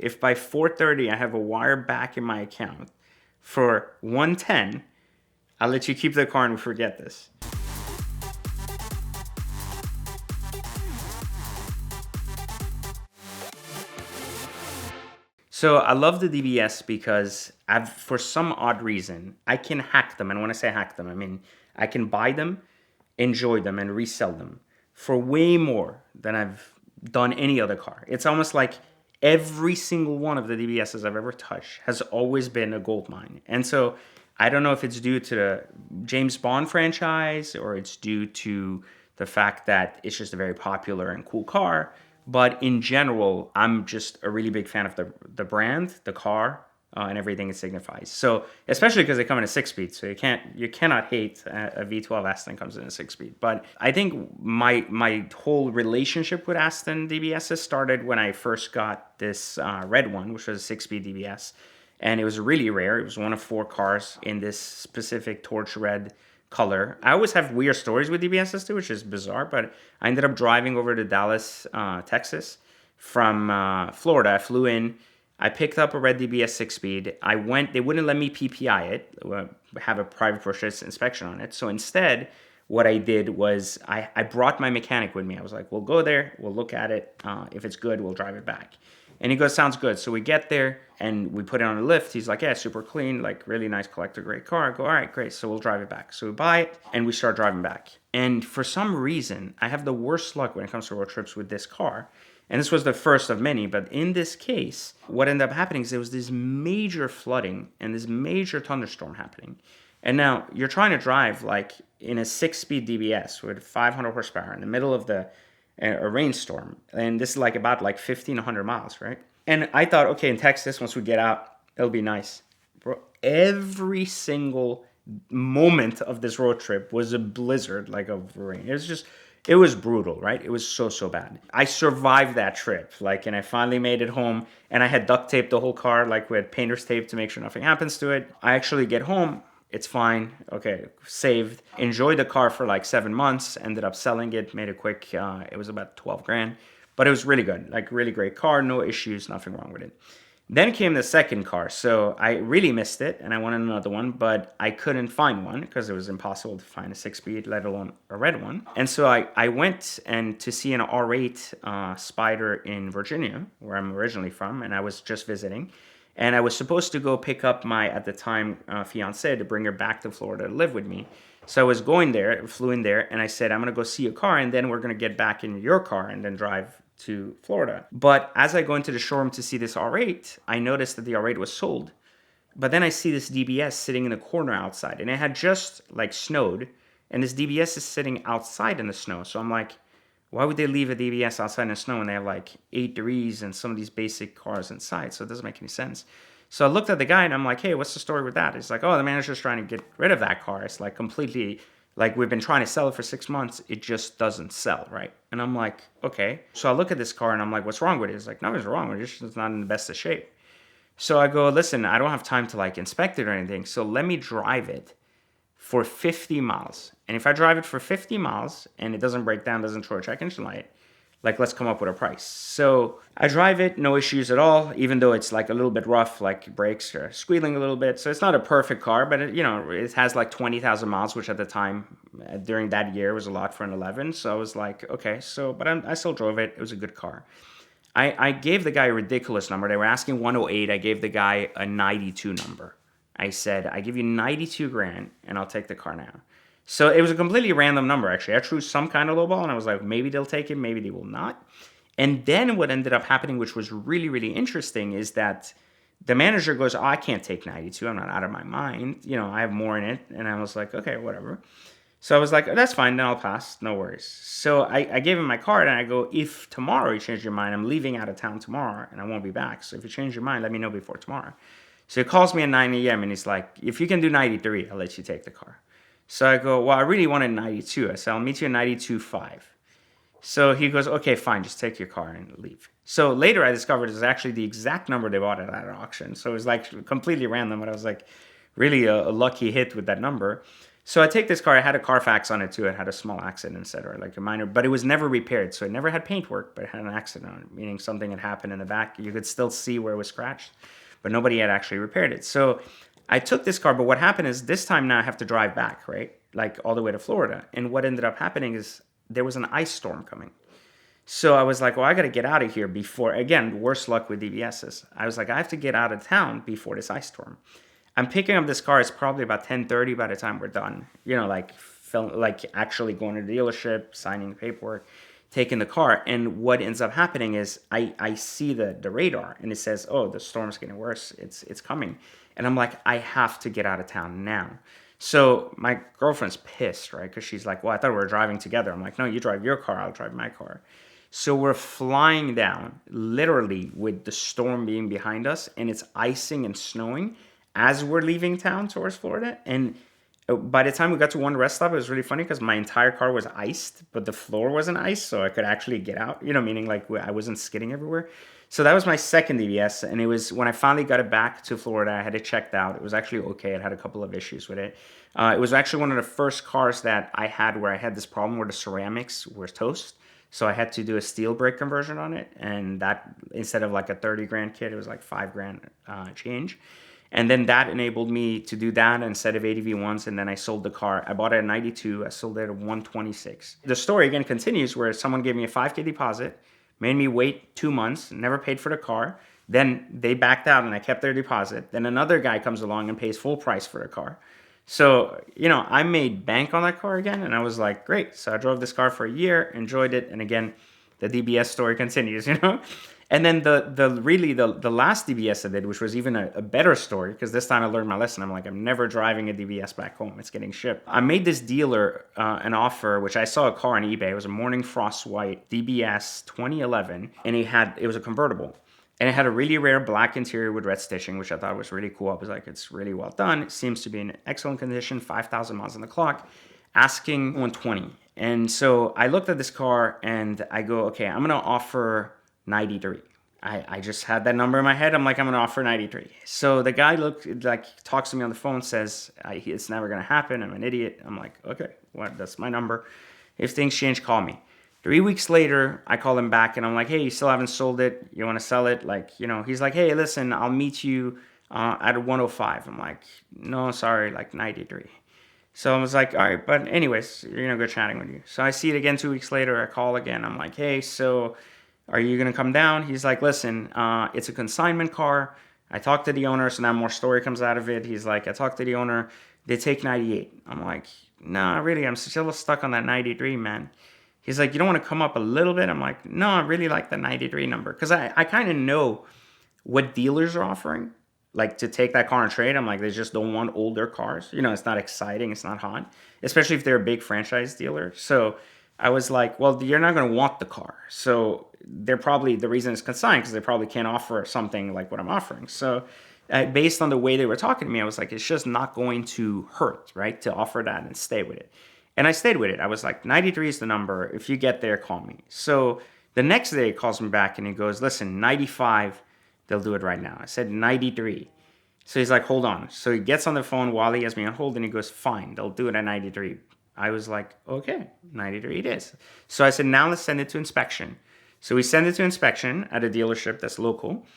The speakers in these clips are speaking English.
if by 4:30 I have a wire back in my account for 110, I'll let you keep the car and we forget this. So I love the DBS because for some odd reason, I can hack them. And when I say hack them, I mean, I can buy them, enjoy them, and resell them for way more than I've done any other car. It's almost like every single one of the DBSs I've ever touched has always been a gold mine. And so I don't know if it's due to the James Bond franchise or it's due to the fact that it's just a very popular and cool car. But in general, I'm just a really big fan of the brand, the car, and everything it signifies. So especially because they come in a 6-speed, so you cannot hate a V12 Aston comes in a 6-speed. But I think my whole relationship with Aston DBS started when I first got this red one, which was a 6-speed DBS, and it was really rare. It was one of 4 cars in this specific torch red color. I always have weird stories with DBSs too, which is bizarre, but I ended up driving over to Dallas, Texas from Florida. I flew in. I picked up a red DBS 6-speed. I went, they wouldn't let me PPI it, have a private purchase inspection on it. So instead, what I did was I brought my mechanic with me. I was like, we'll go there, we'll look at it. If it's good, we'll drive it back. And he goes, sounds good. So we get there and we put it on a lift. He's like, yeah, super clean, like really nice collector grade car. I go, all right, great. So we'll drive it back. So we buy it and we start driving back. And for some reason, I have the worst luck when it comes to road trips with this car. And this was the first of many. But in this case, what ended up happening is there was this major flooding and this major thunderstorm happening. And now you're trying to drive like in a 6-speed DBS with 500 horsepower in the middle of a rainstorm, and this is like about like 1,500 miles, right? And I thought, okay, in Texas, once we get out, it'll be nice. Bro, every single moment of this road trip was a blizzard, like of rain. It was brutal, right? It was so bad. I survived that trip, like, and I finally made it home, and I had duct taped the whole car, like with painter's tape to make sure nothing happens to it. I actually get home. It's fine. Okay, saved. Enjoyed the car for like 7 months. Ended up selling it. Made it quick. It was about 12 grand. But it was really good. Like really great car. No issues. Nothing wrong with it. Then came the second car. So I really missed it. And I wanted another one. But I couldn't find one because it was impossible to find a 6-speed, let alone a red one. And so I went and to see an R8 Spider in Virginia, where I'm originally from. And I was just visiting. And I was supposed to go pick up my, at the time, fiance to bring her back to Florida to live with me. So I was going there, flew in there, and I said, I'm going to go see a car, and then we're going to get back in your car and then drive to Florida. But as I go into the showroom to see this R8, I noticed that the R8 was sold. But then I see this DBS sitting in the corner outside, and it had just like snowed, and this DBS is sitting outside in the snow. So I'm like, why would they leave a DBS outside in the snow when they have like 8 degrees and some of these basic cars inside? So it doesn't make any sense. So I looked at the guy and I'm like, hey, what's the story with that? He's like, oh, the manager's trying to get rid of that car. It's like completely, like we've been trying to sell it for 6 months. It just doesn't sell, right? And I'm like, okay. So I look at this car and I'm like, what's wrong with it? He's like, nothing's wrong with it. It's just not in the best of shape. So I go, listen, I don't have time to like inspect it or anything. So let me drive it for 50 miles. And if I drive it for 50 miles and it doesn't break down, doesn't throw a check engine light, like let's come up with a price. So I drive it, no issues at all, even though it's like a little bit rough, like brakes are squealing a little bit. So it's not a perfect car, but it has like 20,000 miles, which at the time during that year was a lot for an 11. So I was like, okay, but I still drove it. It was a good car. I gave the guy a ridiculous number. They were asking 108. I gave the guy a 92 number. I said, I give you 92 grand and I'll take the car now. So it was a completely random number, actually. I threw some kind of lowball and I was like, maybe they'll take it, maybe they will not. And then what ended up happening, which was really, really interesting, is that the manager goes, oh, I can't take 92. I'm not out of my mind. I have more in it. And I was like, okay, whatever. So I was like, oh, that's fine. Then I'll pass. No worries. So I gave him my card and I go, if tomorrow you change your mind, I'm leaving out of town tomorrow and I won't be back. So if you change your mind, let me know before tomorrow. So he calls me at 9 a.m. and he's like, if you can do 93, I'll let you take the car. So I go, well, I really wanted 92. I said, I'll meet you at 92.5. So he goes, okay, fine, just take your car and leave. So later I discovered it's actually the exact number they bought at that auction. So it was like completely random, but I was like really a lucky hit with that number. So I take this car. I had a Carfax on it too. It had a small accident, etc., like a minor, but it was never repaired. So it never had paintwork, but it had an accident on it, meaning something had happened in the back. You could still see where it was scratched, but nobody had actually repaired it. So I took this car, but what happened is this time now I have to drive back, right? Like all the way to Florida. And what ended up happening is there was an ice storm coming. So I was like, well, I got to get out of here before, again, worse luck with DBSs. I was like, I have to get out of town before this ice storm. I'm picking up this car. It's probably about 10:30 by the time we're done. You know, like actually going to the dealership, signing the paperwork, taking the car. And what ends up happening is I see the radar and it says, oh, the storm's getting worse. It's coming. And I'm like, I have to get out of town now. So my girlfriend's pissed, right? Because she's like, well, I thought we were driving together. I'm like, no, you drive your car. I'll drive my car. So we're flying down, literally with the storm being behind us, and it's icing and snowing as we're leaving town towards Florida. And by the time we got to one rest stop, it was really funny because my entire car was iced, but the floor wasn't iced, so I could actually get out, meaning like I wasn't skidding everywhere. So that was my second DBS, and it was when I finally got it back to Florida, I had it checked out. It was actually okay. It had a couple of issues with it. It was actually one of the first cars that I had where I had this problem where the ceramics were toast. So I had to do a steel brake conversion on it, and that, instead of like a 30 grand kit, it was like $5,000 change. And then that enabled me to do that instead of ADV1s, and then I sold the car. I bought it at 92, I sold it at 126. The story again continues where someone gave me a 5K deposit, made me wait 2 months, never paid for the car. Then they backed out and I kept their deposit. Then another guy comes along and pays full price for the car. So, I made bank on that car again, and I was like, great. So I drove this car for a year, enjoyed it, and again, the DBS story continues, And then the last DBS I did, which was even a better story, because this time I learned my lesson. I'm like, I'm never driving a DBS back home. It's getting shipped. I made this dealer an offer, which I saw a car on eBay. It was a Morning Frost White DBS 2011, and it was a convertible. And it had a really rare black interior with red stitching, which I thought was really cool. I was like, it's really well done. It seems to be in excellent condition, 5,000 miles on the clock, asking 120. And so I looked at this car and I go, okay, I'm going to offer 93. I just had that number in my head. I'm like, I'm going to offer 93. So the guy talks to me on the phone, says, it's never going to happen. I'm an idiot. I'm like, okay, that's my number. If things change, call me. 3 weeks later, I call him back and I'm like, hey, you still haven't sold it. You want to sell it? He's like, hey, listen, I'll meet you at 105. I'm like, no, sorry, 93. So I was like, all right, but anyways, good chatting with you. So I see it again 2 weeks later. I call again. I'm like, hey, so are you going to come down? He's like, listen, it's a consignment car. I talked to the owner, so now more story comes out of it. He's like, I talked to the owner. They take 98. I'm like, nah, really, I'm still stuck on that 93, man. He's like, you don't want to come up a little bit? I'm like, no, I really like the 93 number. Because I kind of know what dealers are offering, to take that car and trade. I'm like, they just don't want older cars. It's not exciting. It's not hot, especially if they're a big franchise dealer. So I was like, well, you're not going to want the car. So they're probably, the reason it's consigned, because they probably can't offer something like what I'm offering. So based on the way they were talking to me, I was like, it's just not going to hurt, right, to offer that and stay with it. And I stayed with it. I was like, 93 is the number. If you get there, call me. So the next day he calls me back and he goes, listen, 95, they'll do it right now. I said 93. So he's like, hold on. So he gets on the phone while he has me on hold and he goes, fine, they'll do it at 93. I was like, okay, 93 it is. So I said, now let's send it to inspection. So we send it to inspection at a dealership that's local.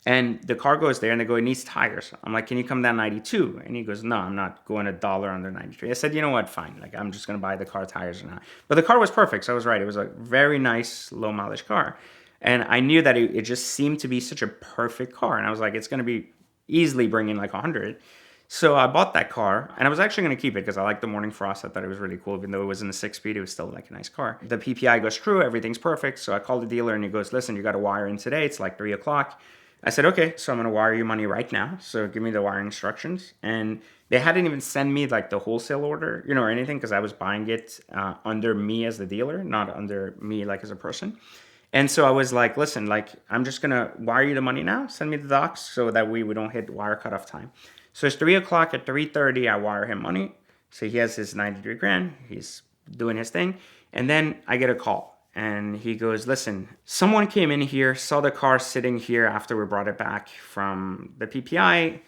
And the car goes there and they go, it needs tires. I'm like, can you come down 92? And he goes, no, I'm not going $1 under 93. I said, you know what? Fine. I'm just going to buy the car tires or not. But the car was perfect. So I was right. It was a very nice low mileage car. And I knew that it just seemed to be such a perfect car. And I was like, it's going to be easily bringing 100. So I bought that car and I was actually going to keep it because I liked the Morning Frost. I thought it was really cool. Even though it was in the 6-speed, it was still a nice car. The PPI goes through. Everything's perfect. So I called the dealer and he goes, listen, you got to wire in today. It's 3 o'clock. I said, okay, so I'm going to wire you money right now. So give me the wiring instructions. And they hadn't even sent me the wholesale order, or anything, because I was buying it under me as the dealer, not under me as a person. And so I was like, listen, I'm just going to wire you the money now. Send me the docs so that we don't hit wire cutoff time. So it's 3 o'clock. At 3:30, I wire him money. So he has his 93 grand. He's doing his thing. And then I get a call. And he goes, listen, someone came in here, saw the car sitting here after we brought it back from the PPI,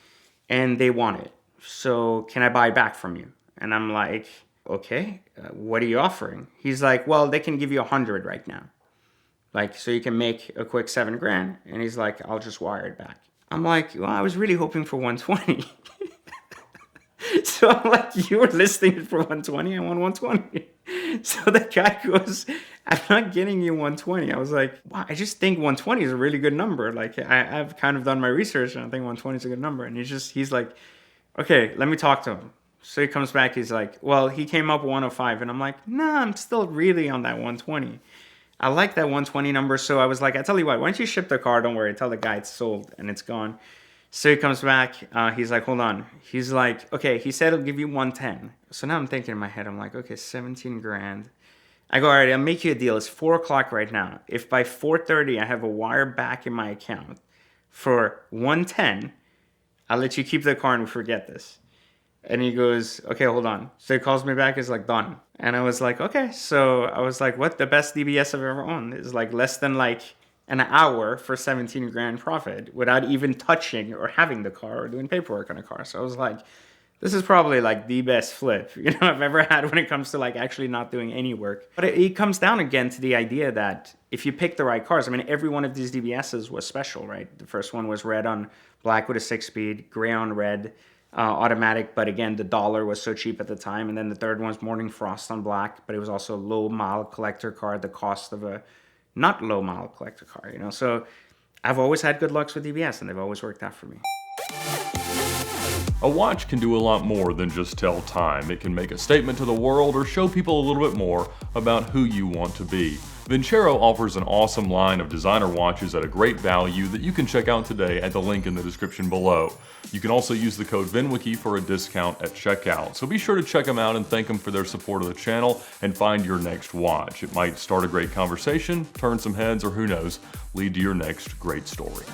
and they want it. So can I buy it back from you? And I'm like, okay, what are you offering? He's like, well, they can give you 100 right now. Like, so you can make a quick $7,000. And he's like, I'll just wire it back. I'm like, well, I was really hoping for 120. So I'm like, you were listing it for 120, I want 120. So the guy goes, I'm not getting you 120. I was like, wow, I just think 120 is a really good number. Like, I've kind of done my research and I think 120 is a good number. And he's like, okay, let me talk to him. So he comes back, he's like, well, he came up 105. And I'm like, nah, I'm still really on that 120. I like that 120 number. So I was like, I tell you what, why don't you ship the car? Don't worry. Tell the guy it's sold and it's gone. So he comes back. He's like, hold on. He's like, okay, he said he'll give you 110. So now I'm thinking in my head, I'm like, okay, 17 grand. I go, all right, I'll make you a deal. It's 4 o'clock right now. If by 4:30 I have a wire back in my account for 110, I'll let you keep the car and we forget this. And he goes, okay, hold on. So he calls me back. He's like, done. And I was like, okay. So I was like, what? The best DBS I've ever owned is like less than like an hour for 17 grand profit without even touching or having the car or doing paperwork on a car. So I was like, this is probably like the best flip, I've ever had when it comes to like actually not doing any work. But it comes down again to the idea that if you pick the right cars, I mean, every one of these DBSs was special, right? The first one was red on black with a 6-speed, gray on red, automatic. But again, the dollar was so cheap at the time. And then the third one was Morning Frost on black, but it was also a low mile collector car at the cost of a not low mile collector car, So I've always had good lucks with DBS and they've always worked out for me. A watch can do a lot more than just tell time. It can make a statement to the world or show people a little bit more about who you want to be. Vincero offers an awesome line of designer watches at a great value that you can check out today at the link in the description below. You can also use the code VINwiki for a discount at checkout. So be sure to check them out and thank them for their support of the channel and find your next watch. It might start a great conversation, turn some heads, or who knows, lead to your next great story.